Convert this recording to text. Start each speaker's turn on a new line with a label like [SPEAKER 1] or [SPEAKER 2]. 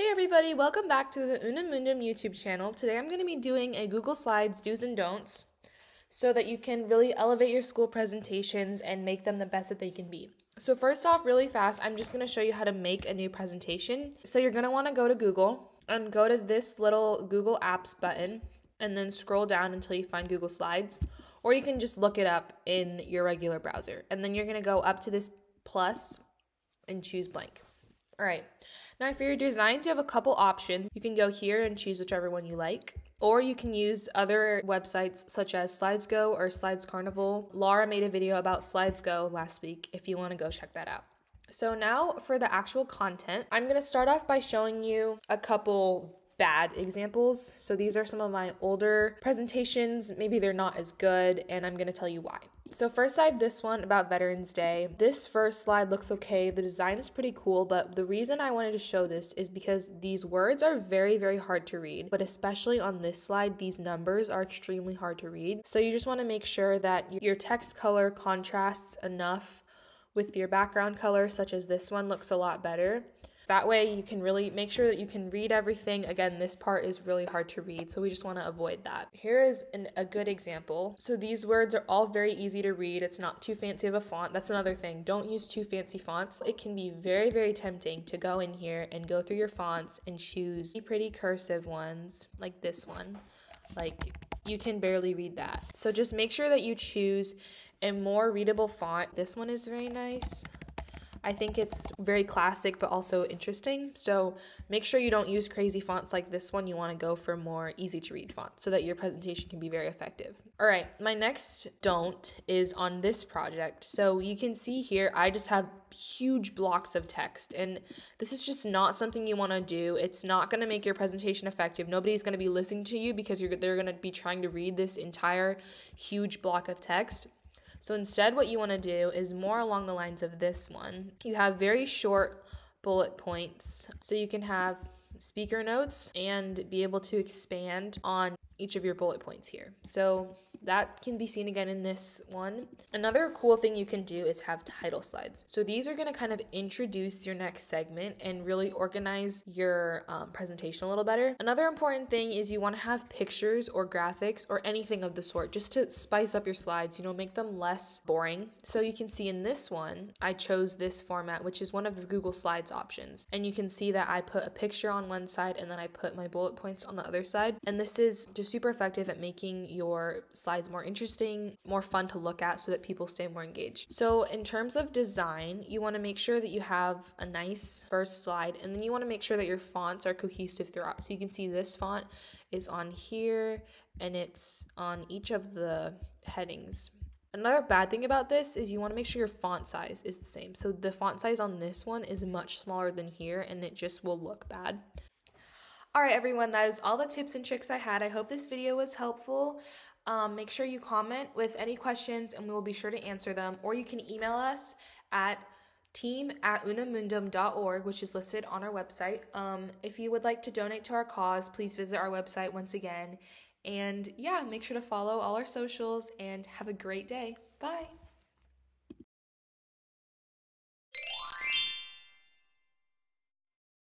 [SPEAKER 1] Hey everybody, welcome back to the Unamundum YouTube channel. Today I'm going to be doing a Google Slides do's and don'ts so that you can really elevate your school presentations and make them the best that they can be. So first off, really fast, I'm just going to show you how to make a new presentation. So you're going to want to go to Google and go to this little Google Apps button and then scroll down until you find Google Slides, or you can just look it up in your regular browser. And then you're going to go up to this plus and choose blank. All right. Now for your designs, you have a couple options. You can go here and choose whichever one you like, or you can use other websites such as SlidesGo or Slides Carnival. Laura made a video about SlidesGo last week if you want to go check that out. So now for the actual content, I'm going to start off by showing you a couple bad examples. So these are some of my older presentations. Maybe they're not as good, and I'm going to tell you why. So first I have this one about Veterans Day. This first slide looks okay. The design is pretty cool, but the reason I wanted to show this is because these words are very, very hard to read, but especially on this slide, these numbers are extremely hard to read. So you just want to make sure that your text color contrasts enough with your background color, such as this one looks a lot better. That way you can really make sure that you can read everything. Again, this part is really hard to read, so we just want to avoid that. Here is a good example. So these words are all very easy to read. It's not too fancy of a font. That's another thing. Don't use too fancy fonts. It can be very, very tempting to go in here and go through your fonts and choose pretty cursive ones like this one. Like, you can barely read that. So just make sure that you choose a more readable font. This one is very nice. I think it's very classic, but also interesting. So make sure you don't use crazy fonts like this one. You want to go for more easy to read fonts so that your presentation can be very effective. All right, my next don't is on this project. So you can see here, I just have huge blocks of text, and this is just not something you want to do. It's not going to make your presentation effective. Nobody's going to be listening to you because they're going to be trying to read this entire huge block of text. So instead, what you want to do is more along the lines of this one. You have very short bullet points, so you can have speaker notes and be able to expand on each of your bullet points here. So that can be seen again in this one. Another cool thing you can do is have title slides. So these are going to kind of introduce your next segment and really organize your presentation a little better. Another important thing is you want to have pictures or graphics or anything of the sort just to spice up your slides, make them less boring. So you can see in this one, I chose this format, which is one of the Google Slides options. And you can see that I put a picture on one side and then I put my bullet points on the other side. And this is just super effective at making your slides more interesting, more fun to look at so that people stay more engaged. So in terms of design, you want to make sure that you have a nice first slide, and then you want to make sure that your fonts are cohesive throughout. So you can see this font is on here and it's on each of the headings. Another bad thing about this is you want to make sure your font size is the same. So the font size on this one is much smaller than here, and it just will look bad. All right, everyone, that is all the tips and tricks I had. I hope this video was helpful. Make sure you comment with any questions and we will be sure to answer them. Or you can email us at team@unamundum.org, which is listed on our website. If you would like to donate to our cause, please visit our website once again. And yeah, make sure to follow all our socials and have a great day. Bye.